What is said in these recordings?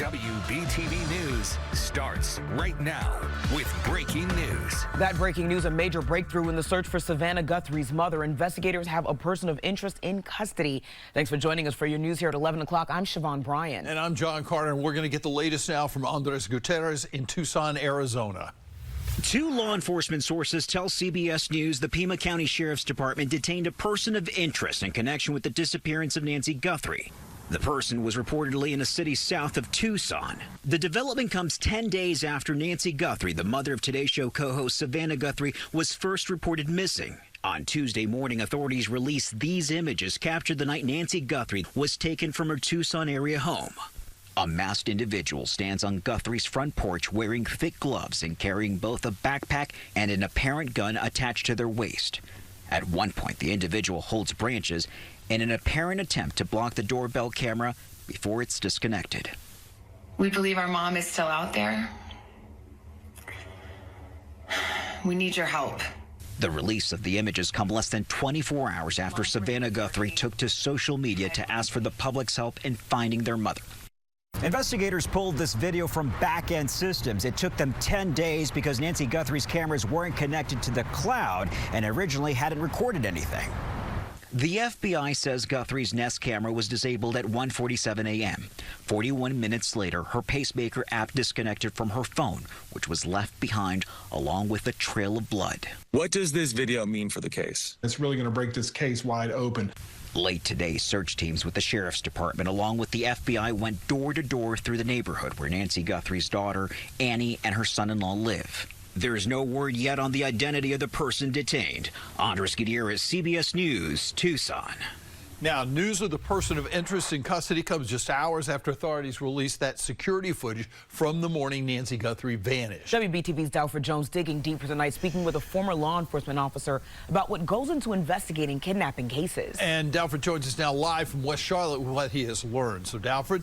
WBTV News starts right now with breaking news. That breaking news, a major breakthrough in the search for Savannah Guthrie's mother. Investigators have a person of interest in custody. Thanks for joining us for your news here at 11 o'clock. I'm Siobhan Bryan. And I'm John Carter, and we're going to get the latest now from Andres Gutierrez in Tucson, Arizona. Two law enforcement sources tell CBS News the Pima County Sheriff's Department detained a person of interest in connection with the disappearance of Nancy Guthrie. The person was reportedly in a city south of Tucson. The development comes 10 days after Nancy Guthrie, the mother of Today Show co-host Savannah Guthrie, was first reported missing. On Tuesday morning, authorities released these images captured the night Nancy Guthrie was taken from her Tucson area home. A masked individual stands on Guthrie's front porch wearing thick gloves and carrying both a backpack and an apparent gun attached to their waist. At one point, the individual holds branches in an apparent attempt to block the doorbell camera before it's disconnected. We believe our mom is still out there. We need your help. The release of the images come less than 24 hours after Savannah Guthrie took to social media to ask for the public's help in finding their mother. Investigators pulled this video from back-end systems. It took them 10 days because Nancy Guthrie's cameras weren't connected to the cloud and originally hadn't recorded anything. The FBI says Guthrie's Nest camera was disabled at 1:47 a.m. 41 minutes later, her pacemaker app disconnected from her phone, which was left behind along with a trail of blood. What does this video mean for the case? It's really going to break this case wide open. Late today, search teams with the Sheriff's Department along with the FBI went door to door through the neighborhood where Nancy Guthrie's daughter, Annie, and her son-in-law live. There is no word yet on the identity of the person detained. Andres Gutierrez, CBS News, Tucson. Now, news of the person of interest in custody comes just hours after authorities released that security footage from the morning Nancy Guthrie vanished. WBTV's Dalford Jones digging deeper tonight, speaking with a former law enforcement officer about what goes into investigating kidnapping cases. And Dalford Jones is now live from West Charlotte with what he has learned. So, Dalford?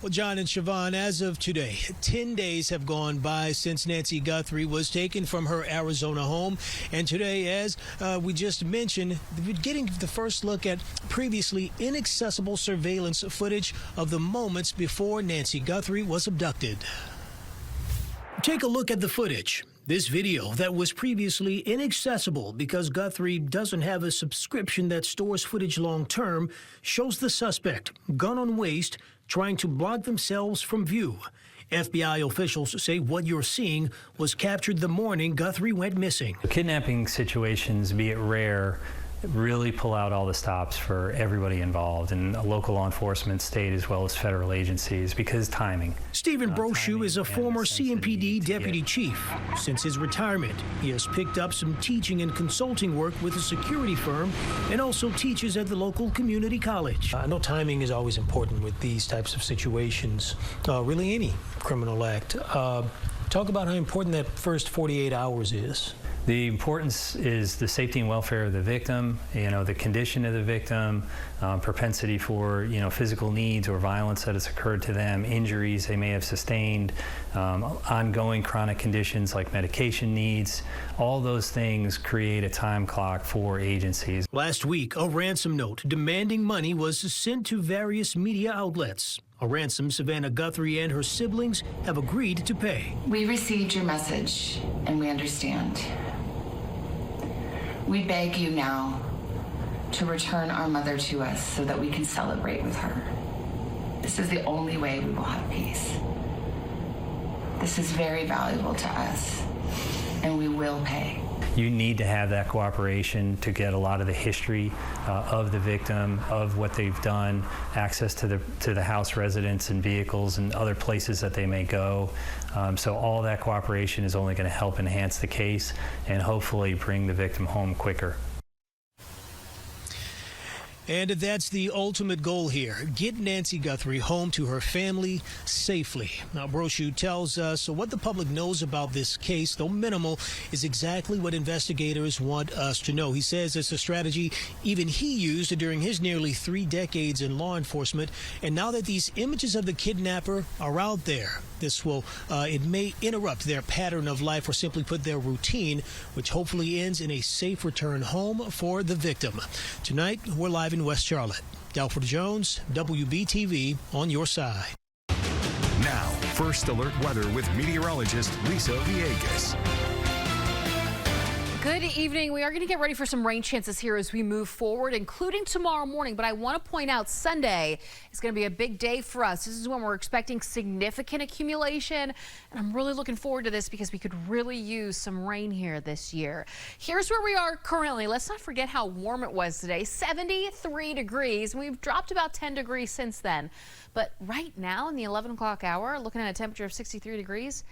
Well, John and Siobhan, as of today, 10 days have gone by since Nancy Guthrie was taken from her Arizona home. And today, as we just mentioned, we're getting the first look at previously inaccessible surveillance footage of the moments before Nancy Guthrie was abducted. Take a look at the footage. This video that was previously inaccessible because Guthrie doesn't have a subscription that stores footage long-term shows the suspect, gun on waist, trying to block themselves from view. FBI officials say what you're seeing was captured the morning Guthrie went missing. Kidnapping situations, be it rare, really pull out all the stops for everybody involved, and local law enforcement, state as well as federal agencies, because timing. Stephen Brochu is a former CMPD deputy chief. Since his retirement, he has picked up some teaching and consulting work with a security firm and also teaches at the local community college. I know timing is always important with these types of situations, really any criminal act. Talk about how important that first 48 hours is. The importance is the safety and welfare of the victim, the condition of the victim, propensity for, physical needs or violence that has occurred to them, injuries they may have sustained, ongoing chronic conditions like medication needs. All those things create a time clock for agencies. Last week, a ransom note demanding money was sent to various media outlets. A ransom Savannah Guthrie and her siblings have agreed to pay. We received your message, and we understand. We beg you now to return our mother to us so that we can celebrate with her. This is the only way we will have peace. This is very valuable to us, and we will pay. You need to have that cooperation to get a lot of the history of the victim, of what they've done, access to the house residence and vehicles and other places that they may go. So all that cooperation is only going to help enhance the case and hopefully bring the victim home quicker. And that's the ultimate goal here. Get Nancy Guthrie home to her family safely. Now, Brochu tells us what the public knows about this case, though minimal, is exactly what investigators want us to know. He says it's a strategy even he used during his nearly 3 decades in law enforcement. And now that these images of the kidnapper are out there, this will, it may interrupt their pattern of life or simply put their routine, which hopefully ends in a safe return home for the victim. Tonight, we're live in West Charlotte. Dalford Jones, WBTV, on your side. Now, First Alert Weather with meteorologist Lisa Villegas. Good evening. We are going to get ready for some rain chances here as we move forward, including tomorrow morning. But I want to point out Sunday is going to be a big day for us. This is when we're expecting significant accumulation. And I'm really looking forward to this because we could really use some rain here this year. Here's where we are currently. Let's not forget how warm it was today. 73 degrees. We've dropped about 10 degrees since then. But right now in the 11 o'clock hour, looking at a temperature of 63 degrees.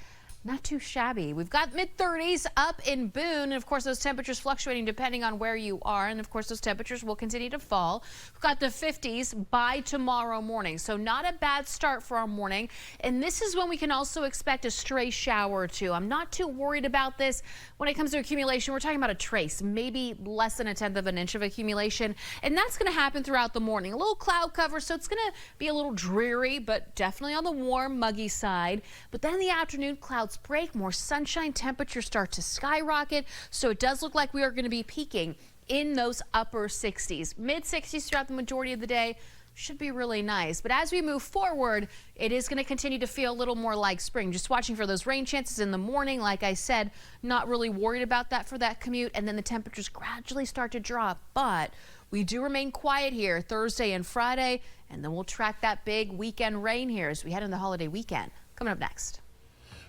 Not too shabby. We've got mid-30s up in Boone, and of course those temperatures fluctuating depending on where you are, and of course those temperatures will continue to fall. We've got the 50s by tomorrow morning, so not a bad start for our morning. And this is when we can also expect a stray shower or two. I'm not too worried about this when it comes to accumulation. We're talking about a trace, maybe less than 1/10 of an inch of accumulation, and that's going to happen throughout the morning. A little cloud cover, so it's going to be a little dreary, but definitely on the warm, muggy side. But then in the afternoon, clouds break, more sunshine, temperatures start to skyrocket, so it does look like we are going to be peaking in those upper 60s. Mid-60s throughout the majority of the day should be really nice. But as we move forward, it is going to continue to feel a little more like spring. Just watching for those rain chances in the morning. Like I said, not really worried about that for that commute, and then the temperatures gradually start to drop. But we do remain quiet here Thursday and Friday, and then we'll track that big weekend rain here as we head into the holiday weekend. Coming up next.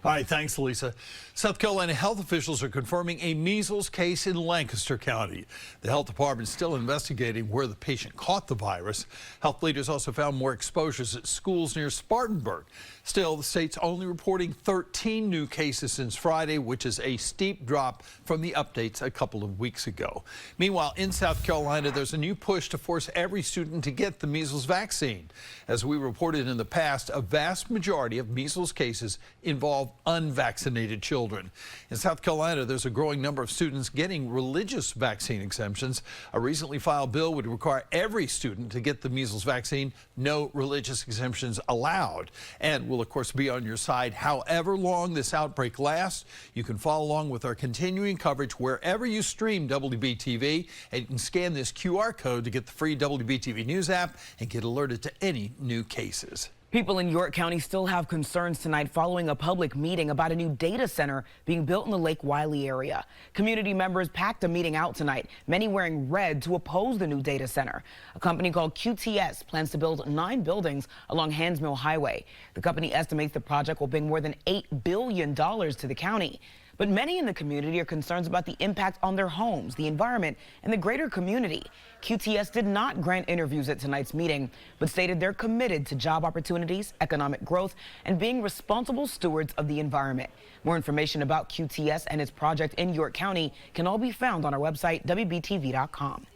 All right, thanks, Lisa. South Carolina health officials are confirming a measles case in Lancaster County. The health department is still investigating where the patient caught the virus. Health leaders also found more exposures at schools near Spartanburg. Still, the state's only reporting 13 new cases since Friday, which is a steep drop from the updates a couple of weeks ago. Meanwhile, in South Carolina, there's a new push to force every student to get the measles vaccine. As we reported in the past, a vast majority of measles cases involve unvaccinated children. In South Carolina, there's a growing number of students getting religious vaccine exemptions. A recently filed bill would require every student to get the measles vaccine, no religious exemptions allowed. And we'll, of course, be on your side however long this outbreak lasts. You can follow along with our continuing coverage wherever you stream WBTV, and you can scan this QR code to get the free WBTV News app and get alerted to any new cases. People in York County still have concerns tonight following a public meeting about a new data center being built in the Lake Wiley area. Community members packed a meeting out tonight, many wearing red to oppose the new data center. A company called QTS plans to build 9 buildings along Hands Mill Highway. The company estimates the project will bring more than $8 billion to the county. But many in the community are concerned about the impact on their homes, the environment, and the greater community. QTS did not grant interviews at tonight's meeting, but stated they're committed to job opportunities, economic growth, and being responsible stewards of the environment. More information about QTS and its project in York County can all be found on our website, WBTV.com.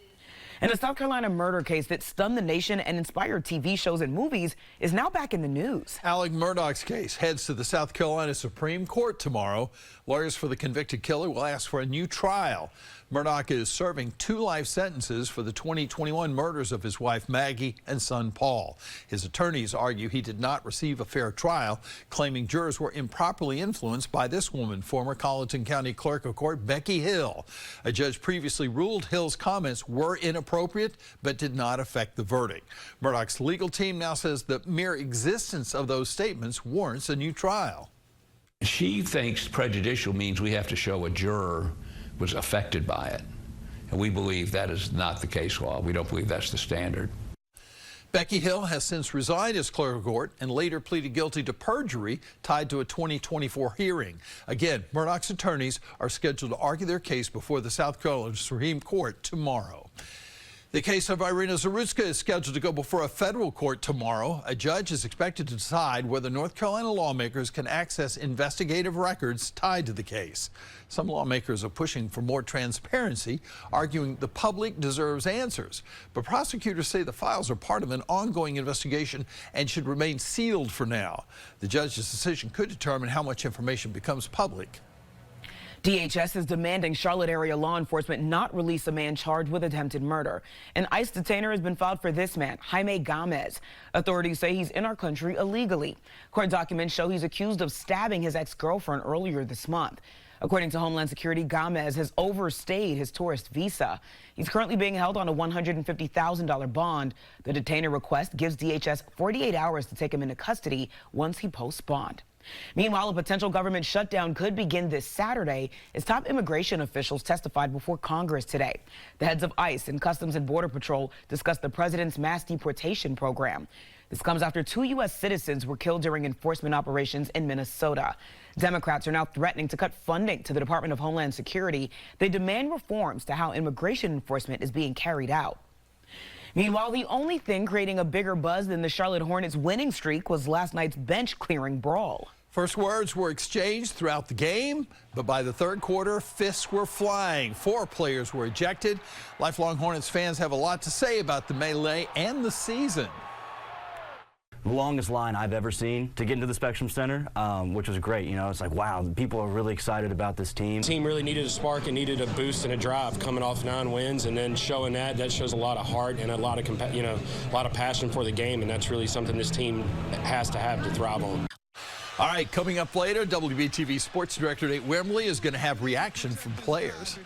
And a South Carolina murder case that stunned the nation and inspired TV shows and movies is now back in the news. Alec Murdaugh's case heads to the South Carolina Supreme Court tomorrow. Lawyers for the convicted killer will ask for a new trial. Murdaugh is serving 2 life sentences for the 2021 murders of his wife Maggie and son Paul. His attorneys argue he did not receive a fair trial, claiming jurors were improperly influenced by this woman, former Colleton County Clerk of Court Becky Hill. A judge previously ruled Hill's comments were inappropriate but did not affect the verdict. Murdaugh's legal team now says the mere existence of those statements warrants a new trial. She thinks prejudicial means we have to show a juror was affected by it. And we believe that is not the case law. We don't believe that's the standard. Becky Hill has since resigned as clerk of court and later pleaded guilty to perjury tied to a 2024 hearing. Again, Murdaugh's attorneys are scheduled to argue their case before the South Carolina Supreme Court tomorrow. The case of Irina Zarutska is scheduled to go before a federal court tomorrow. A judge is expected to decide whether North Carolina lawmakers can access investigative records tied to the case. Some lawmakers are pushing for more transparency, arguing the public deserves answers. But prosecutors say the files are part of an ongoing investigation and should remain sealed for now. The judge's decision could determine how much information becomes public. DHS is demanding Charlotte area law enforcement not release a man charged with attempted murder. An ICE detainer has been filed for this man, Jaime Gomez. Authorities say he's in our country illegally. Court documents show he's accused of stabbing his ex-girlfriend earlier this month. According to Homeland Security, Gomez has overstayed his tourist visa. He's currently being held on a $150,000 bond. The detainer request gives DHS 48 hours to take him into custody once he posts bond. Meanwhile, a potential government shutdown could begin this Saturday as top immigration officials testified before Congress today. The heads of ICE and Customs and Border Patrol discussed the president's mass deportation program. This comes after 2 U.S. citizens were killed during enforcement operations in Minnesota. Democrats are now threatening to cut funding to the Department of Homeland Security. They demand reforms to how immigration enforcement is being carried out. Meanwhile, the only thing creating a bigger buzz than the Charlotte Hornets' winning streak was last night's bench-clearing brawl. First words were exchanged throughout the game, but by the third quarter, fists were flying. 4 players were ejected. Lifelong Hornets fans have a lot to say about the melee and the season. The longest line I've ever seen to get into the Spectrum Center, which was great. You know, it's like, wow, people are really excited about this team. The team really needed a spark and needed a boost and a drive coming off 9 wins, and then showing that shows a lot of heart and a lot of, a lot of passion for the game, and that's really something this team has to have to thrive on. All right, coming up later, Wbtv Sports Director Nate Wimberly is going to have reaction from players.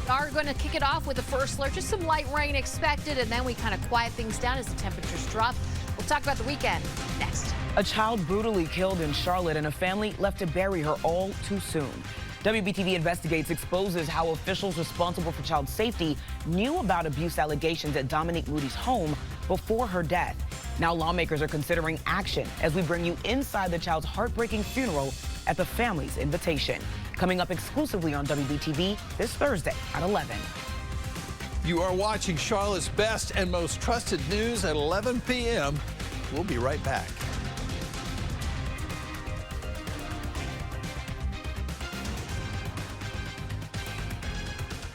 Are going to kick it off with the first alert. Just some light rain expected, and then we kind of quiet things down as the temperatures drop. We'll talk about the weekend next. A child brutally killed in Charlotte and a family left to bury her all too soon. WBTV Investigates exposes how officials responsible for child safety knew about abuse allegations at Dominique Moody's home before her death. Now lawmakers are considering action as we bring you inside the child's heartbreaking funeral at the family's invitation. Coming up exclusively on WBTV this Thursday at 11. You are watching Charlotte's best and most trusted news at 11 p.m. We'll be right back.